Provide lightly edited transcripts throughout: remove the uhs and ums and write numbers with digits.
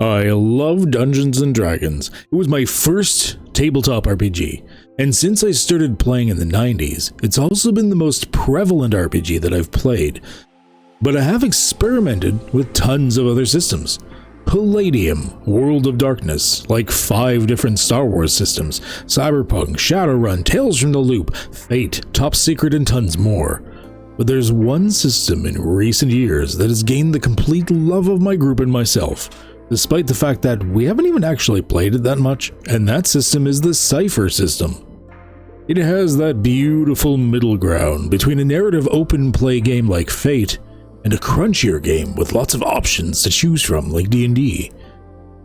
I love Dungeons & Dragons. It was my first tabletop RPG, and since I started playing in the 90s, it's also been the most prevalent RPG that I've played. But I have experimented with tons of other systems. Palladium, World of Darkness, like 5 different Star Wars systems, Cyberpunk, Shadowrun, Tales from the Loop, Fate, Top Secret, and tons more. But there's one system in recent years that has gained the complete love of my group and myself, despite the fact that we haven't even actually played it that much, and that system is the Cypher system. It has that beautiful middle ground between a narrative open play game like Fate and a crunchier game with lots of options to choose from like D&D.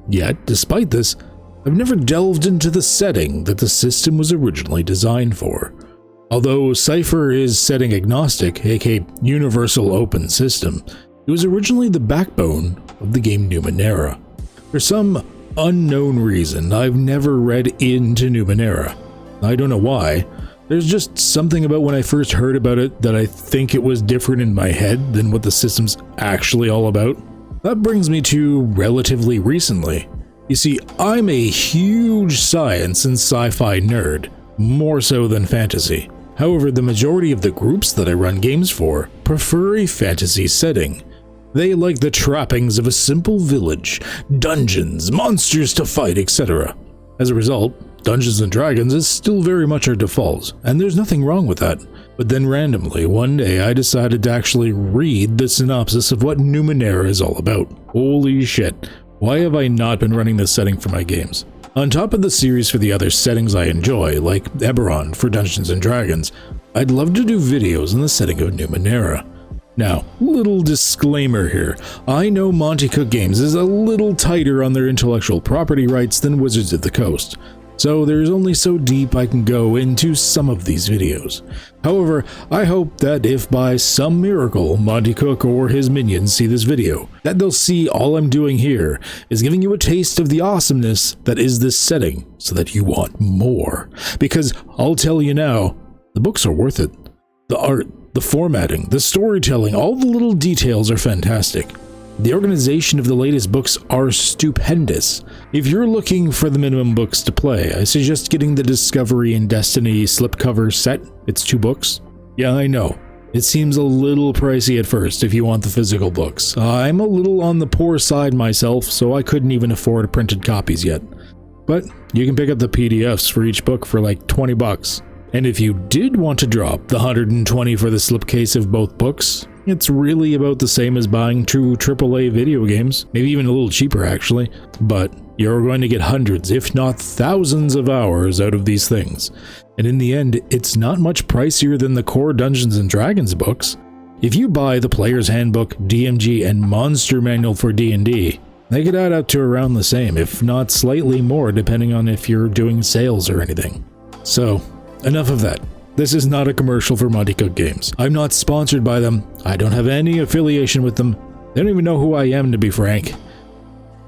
Yet, despite this, I've never delved into the setting that the system was originally designed for. Although Cypher is setting agnostic, aka universal open system, it was originally the backbone of the game Numenera. For some unknown reason, I've never read into Numenera. I don't know why. There's just something about when I first heard about it that I think it was different in my head than what the system's actually all about. That brings me to relatively recently. You see, I'm a huge science and sci-fi nerd, more so than fantasy. However, the majority of the groups that I run games for prefer a fantasy setting. They like the trappings of a simple village, dungeons, monsters to fight, etc. As a result, Dungeons & Dragons is still very much our default, and there's nothing wrong with that. But then randomly, one day I decided to actually read the synopsis of what Numenera is all about. Holy shit, why have I not been running this setting for my games? On top of the series for the other settings I enjoy, like Eberron for Dungeons & Dragons, I'd love to do videos in the setting of Numenera. Now, little disclaimer here, I know Monty Cook Games is a little tighter on their intellectual property rights than Wizards of the Coast, so there's only so deep I can go into some of these videos. However, I hope that if by some miracle Monty Cook or his minions see this video, that they'll see all I'm doing here is giving you a taste of the awesomeness that is this setting, so that you want more. Because I'll tell you now, the books are worth it. The art, the formatting, the storytelling, all the little details are fantastic. The organization of the latest books are stupendous. If you're looking for the minimum books to play, I suggest getting the Discovery and Destiny slipcover set. It's 2 books. Yeah, I know. It seems a little pricey at first if you want the physical books. I'm a little on the poor side myself, so I couldn't even afford printed copies yet. But you can pick up the PDFs for each book for like $20. And if you did want to drop the $120 for the slipcase of both books, it's really about the same as buying true AAA video games, maybe even a little cheaper actually, but you're going to get hundreds, if not thousands of hours out of these things. And in the end, it's not much pricier than the core Dungeons & Dragons books. If you buy the Player's Handbook, DMG, and Monster Manual for D&D, they could add up to around the same, if not slightly more, depending on if you're doing sales or anything. So, enough of that. This is not a commercial for Monty Cook Games. I'm not sponsored by them. I don't have any affiliation with them. They don't even know who I am, to be frank.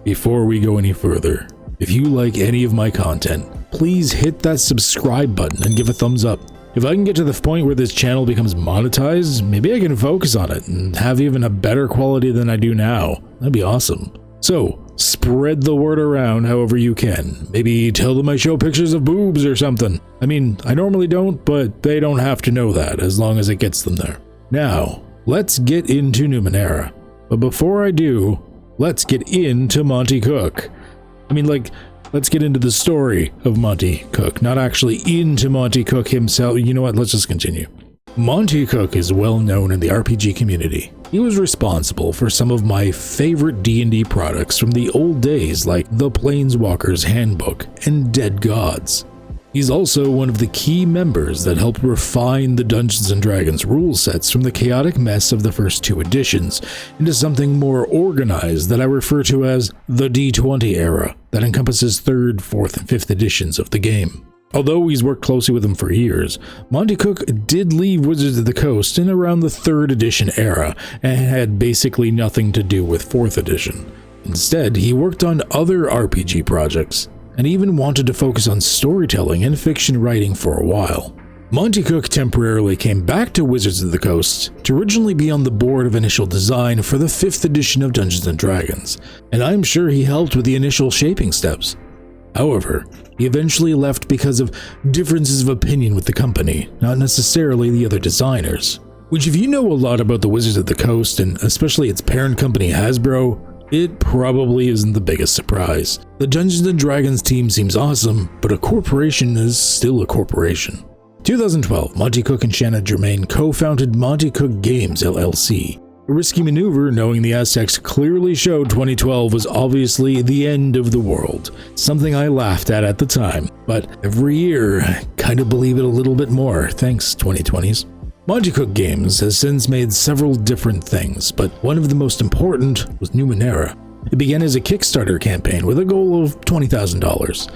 Before we go any further, if you like any of my content, please hit that subscribe button and give a thumbs up. If I can get to the point where this channel becomes monetized, maybe I can focus on it and have even a better quality than I do now. That'd be awesome. So, spread the word around however you can. Maybe tell them I show pictures of boobs or something. I mean, I normally don't, but they don't have to know that as long as it gets them there. Now, let's get into Numenera. But before I do, let's get into Monty Cook. I mean, like, let's get into the story of Monty Cook, not actually into Monty Cook himself. You know what, let's just continue. Monty Cook is well known in the RPG community. He was responsible for some of my favorite D&D products from the old days like the Planeswalker's Handbook and Dead Gods. He's also one of the key members that helped refine the Dungeons & Dragons rule sets from the chaotic mess of the first 2 editions into something more organized that I refer to as the D20 era that encompasses 3rd, 4th, and 5th editions of the game. Although he's worked closely with them for years, Monty Cook did leave Wizards of the Coast in around the 3rd edition era and had basically nothing to do with 4th edition. Instead, he worked on other RPG projects and even wanted to focus on storytelling and fiction writing for a while. Monty Cook temporarily came back to Wizards of the Coast to originally be on the board of initial design for the 5th edition of Dungeons & Dragons, and I'm sure he helped with the initial shaping steps. However, he eventually left because of differences of opinion with the company, not necessarily the other designers. Which, if you know a lot about the Wizards of the Coast, and especially its parent company Hasbro, it probably isn't the biggest surprise. The Dungeons & Dragons team seems awesome, but a corporation is still a corporation. 2012, Monty Cook and Shanna Germain co-founded Monty Cook Games LLC. A risky maneuver, knowing the Aztecs clearly showed 2012 was obviously the end of the world. Something I laughed at the time, but every year, I kind of believe it a little bit more, thanks 2020s. Monty Cook Games has since made several different things, but one of the most important was Numenera. It began as a Kickstarter campaign with a goal of $20,000,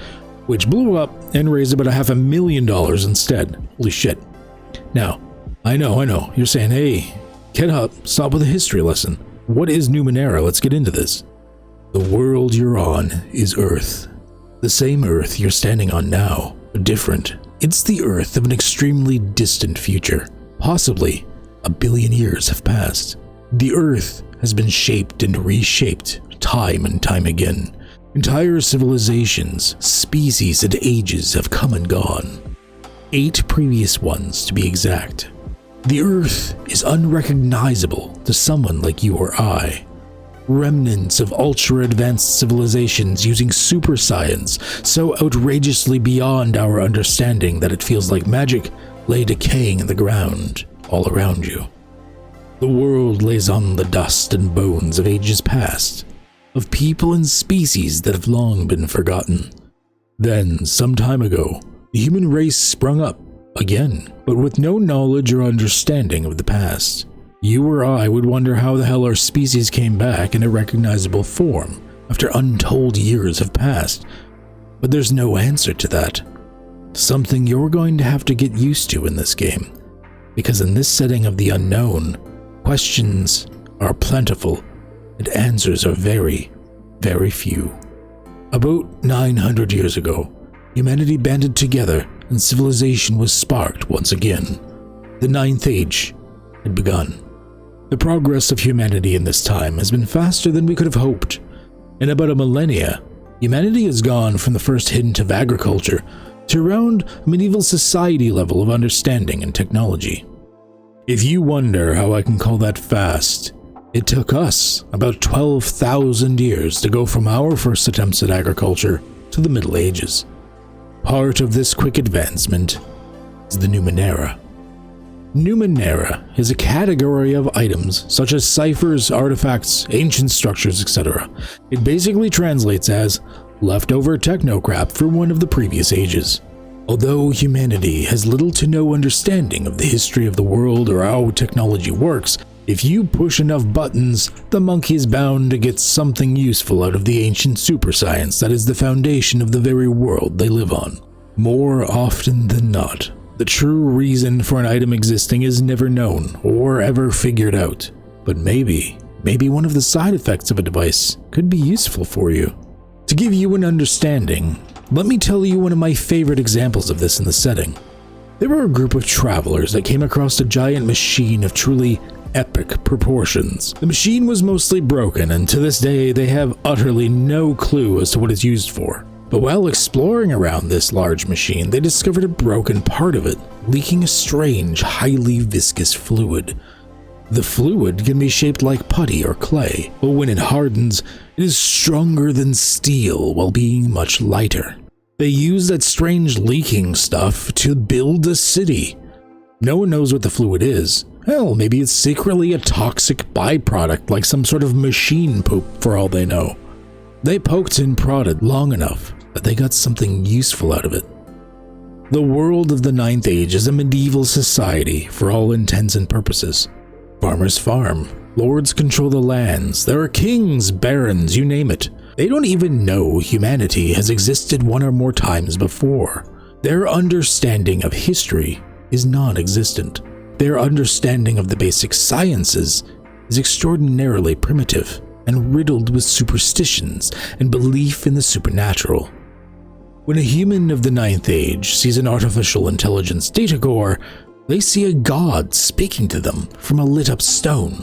which blew up and raised about $500,000 instead. Holy shit. Now, I know, you're saying, hey, Kid Hup, stop with a history lesson. What is Numenera? Let's get into this. The world you're on is Earth. The same Earth you're standing on now, but different. It's the Earth of an extremely distant future. Possibly 1 billion years have passed. The Earth has been shaped and reshaped time and time again. Entire civilizations, species, and ages have come and gone. 8 previous ones, to be exact. The Earth is unrecognizable to someone like you or I. Remnants of ultra-advanced civilizations using super science so outrageously beyond our understanding that it feels like magic lay decaying in the ground all around you. The world lays on the dust and bones of ages past, of people and species that have long been forgotten. Then, some time ago, the human race sprung up again, but with no knowledge or understanding of the past. You or I would wonder how the hell our species came back in a recognizable form after untold years have passed, but there's no answer to that. Something you're going to have to get used to in this game, because in this setting of the unknown, questions are plentiful and answers are very, very few. About 900 years ago, humanity banded together and civilization was sparked once again. The 9th Age had begun. The progress of humanity in this time has been faster than we could have hoped. In about a millennia, humanity has gone from the first hint of agriculture to around a medieval society level of understanding and technology. If you wonder how I can call that fast, it took us about 12,000 years to go from our first attempts at agriculture to the Middle Ages. Part of this quick advancement is the Numenera. Numenera is a category of items such as ciphers, artifacts, ancient structures, etc. It basically translates as leftover techno-crap from one of the previous ages. Although humanity has little to no understanding of the history of the world or how technology works, if you push enough buttons, the monkey is bound to get something useful out of the ancient super science that is the foundation of the very world they live on. More often than not, the true reason for an item existing is never known or ever figured out. But maybe one of the side effects of a device could be useful for you. To give you an understanding, let me tell you one of my favorite examples of this in the setting. There were a group of travelers that came across a giant machine of truly epic proportions. The machine was mostly broken, and to this day they have utterly no clue as to what it's used for. But while exploring around this large machine, they discovered a broken part of it, leaking a strange, highly viscous fluid. The fluid can be shaped like putty or clay, but when it hardens, it is stronger than steel while being much lighter. They use that strange leaking stuff to build a city. No one knows what the fluid is. Hell, maybe it's secretly a toxic byproduct like some sort of machine poop for all they know. They poked and prodded long enough that they got something useful out of it. The world of the 9th Age is a medieval society for all intents and purposes. Farmers farm, lords control the lands, there are kings, barons, you name it. They don't even know humanity has existed one or more times before. Their understanding of history is non-existent. Their understanding of the basic sciences is extraordinarily primitive and riddled with superstitions and belief in the supernatural. When a human of the Ninth Age sees an artificial intelligence data core, they see a god speaking to them from a lit-up stone.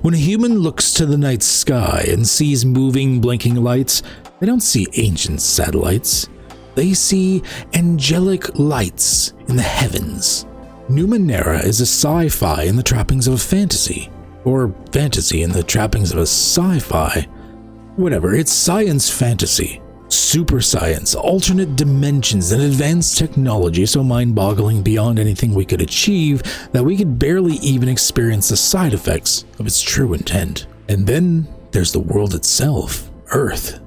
When a human looks to the night sky and sees moving, blinking lights, they don't see ancient satellites. They see angelic lights in the heavens. Numenera is a sci-fi in the trappings of a fantasy, or fantasy in the trappings of a sci-fi. Whatever, it's science fantasy. Super science, alternate dimensions, and advanced technology so mind-boggling beyond anything we could achieve that we could barely even experience the side effects of its true intent. And then there's the world itself, Earth.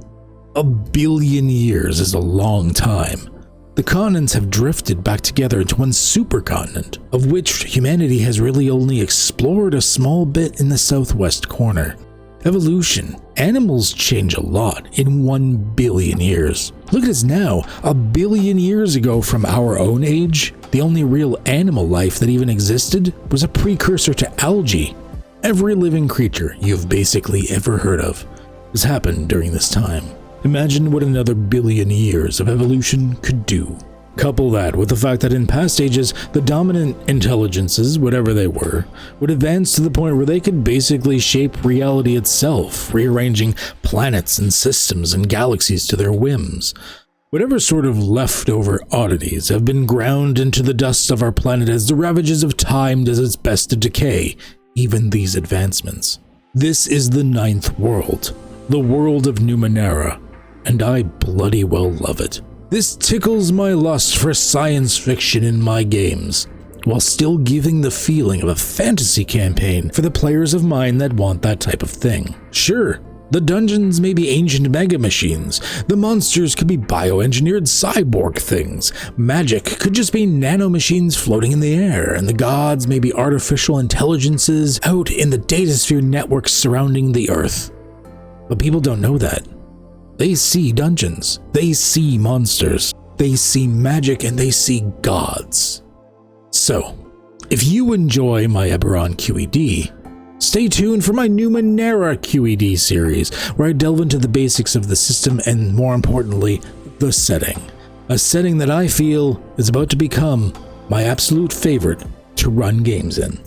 1 billion years is a long time. The continents have drifted back together into one supercontinent, of which humanity has really only explored a small bit in the southwest corner. Evolution. Animals change a lot in 1 billion years. Look at us now. 1 billion years ago from our own age, the only real animal life that even existed was a precursor to algae. Every living creature you've basically ever heard of has happened during this time. Imagine what another billion years of evolution could do. Couple that with the fact that in past ages, the dominant intelligences, whatever they were, would advance to the point where they could basically shape reality itself, rearranging planets and systems and galaxies to their whims. Whatever sort of leftover oddities have been ground into the dust of our planet as the ravages of time does its best to decay even these advancements. This is the ninth world, the world of Numenera, and I bloody well love it. This tickles my lust for science fiction in my games, while still giving the feeling of a fantasy campaign for the players of mine that want that type of thing. Sure, the dungeons may be ancient mega machines, the monsters could be bioengineered cyborg things, magic could just be nanomachines floating in the air, and the gods may be artificial intelligences out in the datasphere networks surrounding the Earth. But people don't know that. They see dungeons, they see monsters, they see magic, and they see gods. So, if you enjoy my Eberron QED, stay tuned for my Numenera QED series, where I delve into the basics of the system and, more importantly, the setting. A setting that I feel is about to become my absolute favorite to run games in.